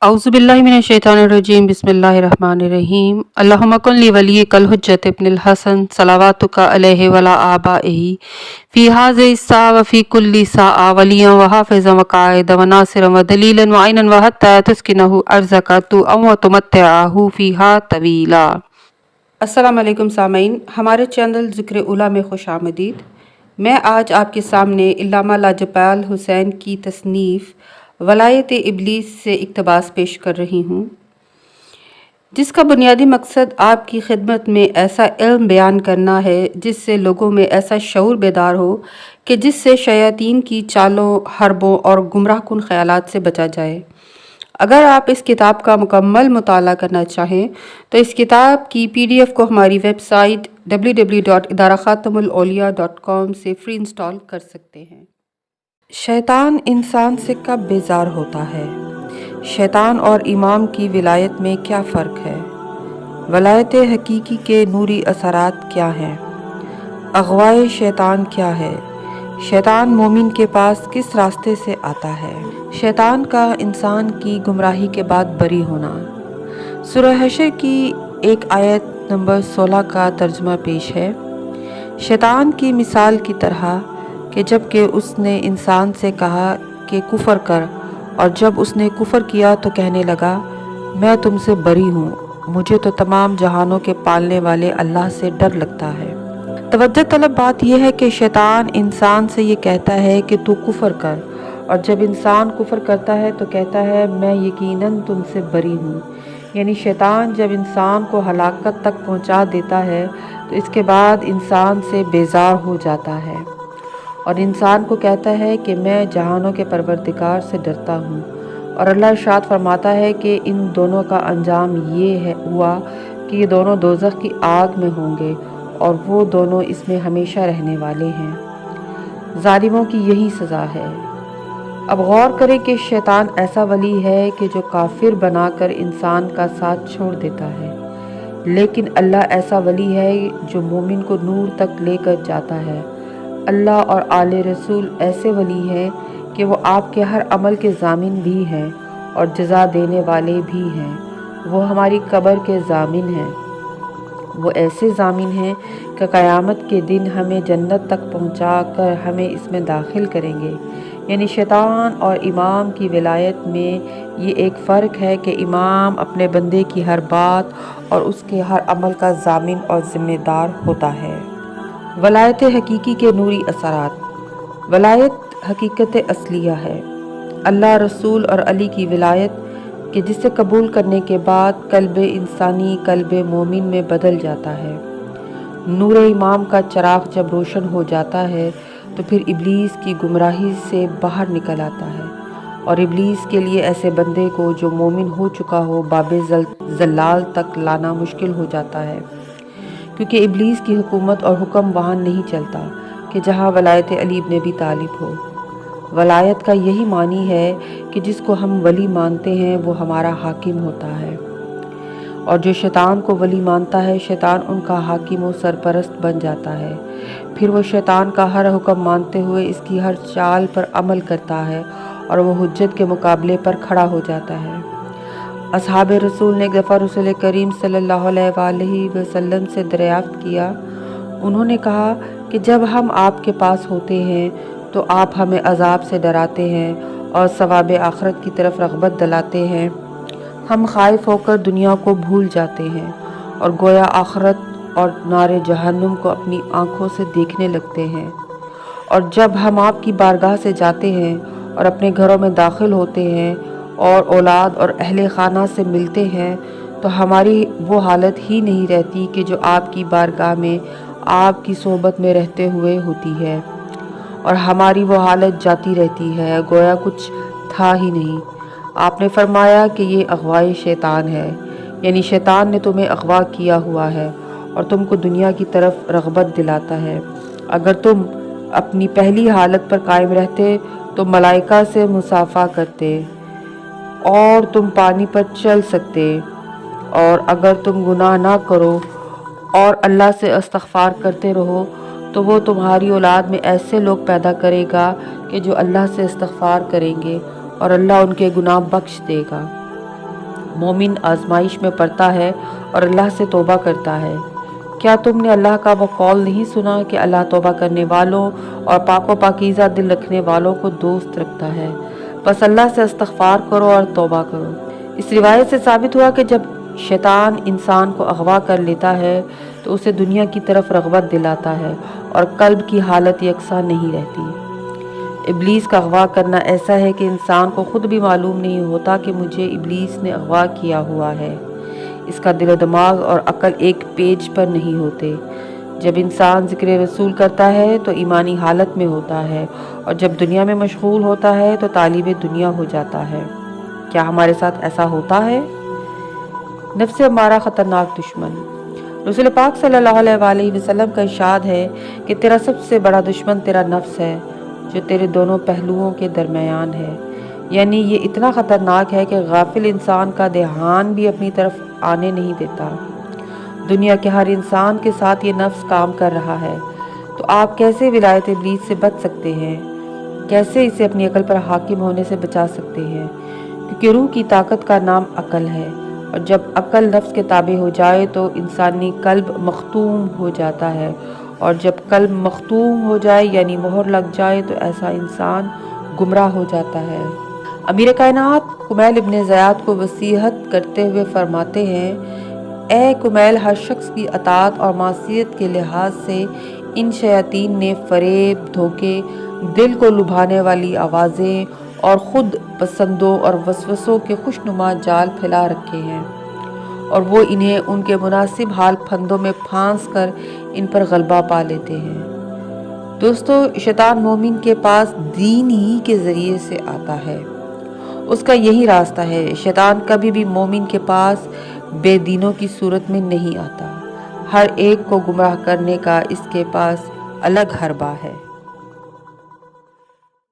औज़ुबिल्लाहि मिनश्शैतानिर्रजीम बिस्मिल्लाहिर्रहमानिर्रहीम अल्लाहुम्मा कुल्लि वलिय्यिकल हुज्जत इब्निल हसन सलावातुका अलैहि वला आबाइही फ़ी हाज़िहि स्सा व फ़ी कुल्लि साआ वलिय्यन व हाफ़िज़न व क़ाइदन व नासिरन व दलीलन व ऐनन व हत्ता तुस्किनहु अर्ज़का व तुमत्तिअहु फ़ीहा तवीला। अस्सलामु अलैकुम सामीन, हमारे चैनल ज़िक्र उला में खुश आमदीद। मैं आज आपके सामने इल्लामा लाजपाल हुसैन की तसनीफ़ वलायत इब्लीस से इक़्तिबास पेश कर रही हूँ, जिसका बुनियादी मकसद आपकी खिदमत में ऐसा इल्म बयान करना है जिससे लोगों में ऐसा शऊर बेदार हो कि जिससे शयातीन की चालों, हरबों और गुमराहकुन ख़यालात से बचा जाए। अगर आप इस किताब का मुकम्मल मुताला करना चाहें तो इस किताब की PDF को हमारी वेबसाइट www.idarakhatamulauliya.com से फ्री इंस्टॉल कर सकते हैं। शैतान इंसान से कब बेजार होता है? शैतान और इमाम की विलायत में क्या फ़र्क है? वलायत हकीकी के नूरी असरात क्या हैं? अगवाए शैतान क्या है? शैतान मोमिन के पास किस रास्ते से आता है? शैतान का इंसान की गुमराही के बाद बरी होना। सूरह हशर की एक आयत नंबर 16 का तर्जुमा पेश है। शैतान की मिसाल की तरह कि जबकि उसने इंसान से कहा कि कुफ़र कर, और जब उसने कुफ़र किया तो कहने लगा मैं तुमसे बरी हूँ, मुझे तो तमाम जहानों के पालने वाले अल्लाह से डर लगता है। तवज्जो तलब बात यह है कि शैतान इंसान से ये कहता है कि तू कुफ़र कर, और जब इंसान कुफ़र करता है तो कहता है मैं यकीनन तुमसे बरी हूँ। यानी शैतान जब इंसान को हलाकत तक पहुँचा देता है तो इसके बाद इंसान से बेजार हो जाता है और इंसान को कहता है कि मैं जहानों के परवरदिगार से डरता हूँ। और अल्लाह इरशाद फरमाता है कि इन दोनों का अंजाम ये हुआ कि ये दोनों दोज़ख की आग में होंगे और वो दोनों इसमें हमेशा रहने वाले हैं। ज़ालिमों की यही सज़ा है। अब गौर करें कि शैतान ऐसा वली है कि जो काफिर बनाकर इंसान का साथ छोड़ देता है, लेकिन अल्लाह ऐसा वली है जो मोमिन को नूर तक लेकर जाता है। अल्लाह और आले रसूल ऐसे वली हैं कि वो आपके हर अमल के ज़ामिन भी हैं और जज़ा देने वाले भी हैं। वो हमारी कब्र के ज़ामिन हैं। वो ऐसे ज़ामिन हैं कि क़यामत के दिन हमें जन्नत तक पहुँचा कर हमें इसमें दाखिल करेंगे। यानी शैतान और इमाम की विलायत में ये एक फ़र्क है कि इमाम अपने बंदे की हर बात और उसके हर अमल का ज़ामिन और ज़िम्मेदार होता है। वलायत हकीकी के नूरी असरात। वलायत हकीकत असलिया है। अल्लाह, रसूल और अली की विलायत कि जिसे कबूल करने के बाद कल्ब इंसानी कल्ब मोमिन में बदल जाता है। नूर इमाम का चिराग जब रोशन हो जाता है तो फिर इब्लीस की गुमराही से बाहर निकल आता है और इब्लीस के लिए ऐसे बंदे को जो मोमिन हो चुका हो बाबे जल्लाल तक लाना मुश्किल हो जाता है, क्योंकि इब्लीस की हुकूमत और हुक्म वहाँ नहीं चलता कि जहाँ वलायत अली इब्न अबी तालिब हो। वलायत का यही मानी है कि जिसको हम वली मानते हैं वो हमारा हाकिम होता है, और जो शैतान को वली मानता है शैतान उनका हाकिम व सरपरस्त बन जाता है। फिर वो शैतान का हर हुक्म मानते हुए इसकी हर चाल पर अमल करता है और वो हुज्जत के मुकाबले पर खड़ा हो जाता है। असहाब रसूल ने एक दफ़ा रसूल करीम सल्लल्लाहु अलैहि वसल्लम से दरियाफ़्त किया। उन्होंने कहा कि जब हम आपके पास होते हैं तो आप हमें अज़ाब से डराते हैं और सवाब आखिरत की तरफ रग़बत दिलाते हैं। हम ख़ाइफ़ होकर दुनिया को भूल जाते हैं और गोया आखिरत और नारे जहन्नुम को अपनी आँखों से देखने लगते हैं। और जब हम आपकी बारगाह से जाते हैं और अपने घरों में दाखिल होते हैं और औलाद और अहले खाना से मिलते हैं तो हमारी वो हालत ही नहीं रहती कि जो आपकी बारगाह में आपकी सोबत में रहते हुए होती है, और हमारी वो हालत जाती रहती है गोया कुछ था ही नहीं। आपने फरमाया कि ये अगवाए शैतान है, यानी शैतान ने तुम्हें अगवा किया हुआ है और तुमको दुनिया की तरफ रग़बत दिलाता है। अगर तुम अपनी पहली हालत पर कायम रहते तो मलाइका से मुसाफ़ा करते और तुम पानी पर चल सकते, और अगर तुम गुनाह ना करो और अल्लाह से इस्तग़फ़ार करते रहो तो वो तुम्हारी औलाद में ऐसे लोग पैदा करेगा कि जो अल्लाह से इस्तग़फ़ार करेंगे और अल्लाह उनके गुनाह बख्श देगा। मोमिन आजमाइश में पड़ता है और अल्लाह से तौबा करता है। क्या तुमने अल्लाह का वो कौल नहीं सुना कि अल्लाह तौबा करने वालों और पाको पाकीज़ा दिल रखने वालों को दोस्त रखता है। बस अल्लाह से इस्तग़फ़ार करो और तौबा करो। इस रिवायत से साबित हुआ कि जब शैतान इंसान को अगवा कर लेता है तो उसे दुनिया की तरफ रग़बत दिलाता है और कल्ब की हालत यकसा नहीं रहती। इब्लीस का अगवा करना ऐसा है कि इंसान को खुद भी मालूम नहीं होता कि मुझे इब्लीस ने अगवा किया हुआ है। इसका दिल दिमाग और अक्ल एक पेज पर नहीं होते। जब इंसान ज़िक्र रसूल करता है तो ईमानी हालत में होता है और जब दुनिया में मशगूल होता है तो तालिब दुनिया हो जाता है। क्या हमारे साथ ऐसा होता है? नफ्स अम्मारा ख़तरनाक दुश्मन। रसूल पाक सल्लल्लाहु अलैहि वसल्लम का इरशाद है कि तेरा सबसे बड़ा दुश्मन तेरा नफ्स है जो तेरे दोनों पहलुओं के दरमियान है। यानी ये इतना ख़तरनाक है कि गाफिल इंसान का ध्यान भी अपनी तरफ आने नहीं देता। दुनिया के हर इंसान के साथ ये नफ्स काम कर रहा है। तो आप कैसे विलायत इब्लीस से बच सकते हैं? कैसे इसे अपनी अकल पर हाकिम होने से बचा सकते हैं? क्योंकि रूह की ताकत का नाम अकल है और जब अकल नफ्स के ताबे हो जाए तो इंसानी कल्ब मख्तूम हो जाता है और जब कल्ब मख्तूम हो जाए यानी मोहर लग जाए तो ऐसा इंसान गुमराह हो जाता है। अमीर कायनात कुमैल इब्न ज़ियाद को वसीहत करते हुए फरमाते हैं, ए कुमैल, हर शख्स की अताअत और मासियत के लिहाज से इन शयातीन ने फरेब, धोखे, दिल को लुभाने वाली आवाज़ें और ख़ुद पसंदों और वसवसों के खुशनुमा जाल फैला रखे हैं और वो इन्हें उनके मुनासिब हाल फंदों में फांस कर इन पर गलबा पा लेते हैं। दोस्तों, शैतान मोमिन के पास दीन ही के ज़रिए से आता है। उसका यही रास्ता है। शैतान कभी भी मोमिन के पास बेदीनों की सूरत में नहीं आता। हर एक को गुमराह करने का इसके पास अलग हरबा है।